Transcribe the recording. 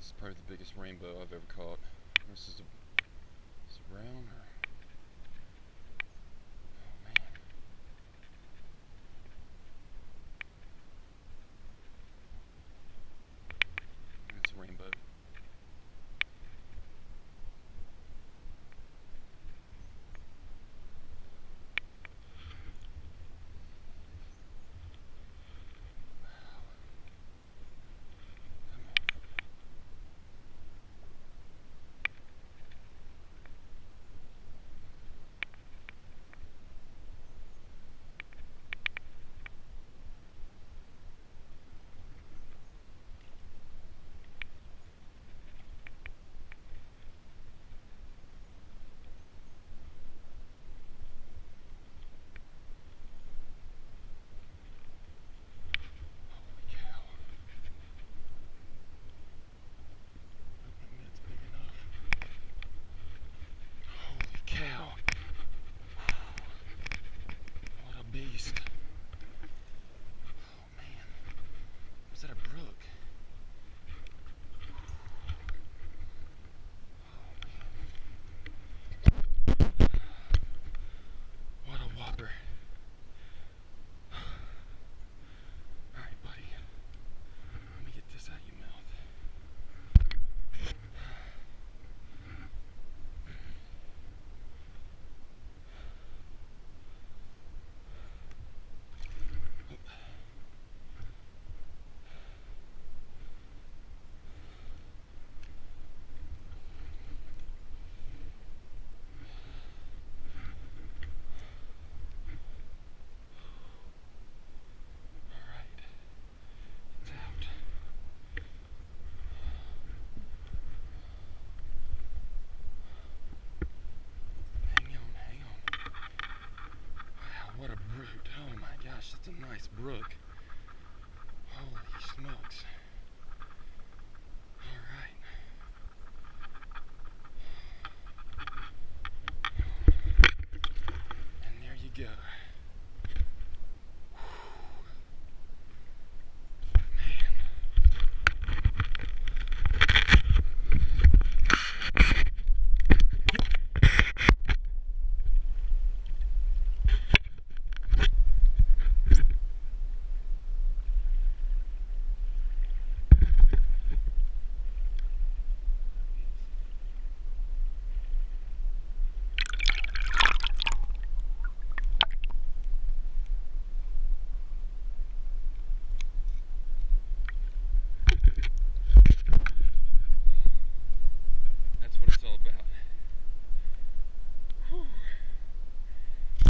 This is probably the biggest rainbow I've ever caught. This is a brown or... Oh man. It's a rainbow. Beast. Oh man. Was that a brook? Oh man. What a whopper. Alright, buddy. Let me get this out of your mouth. What a brute. Oh my gosh, that's a nice brook. Holy smokes. Alright. And there you go.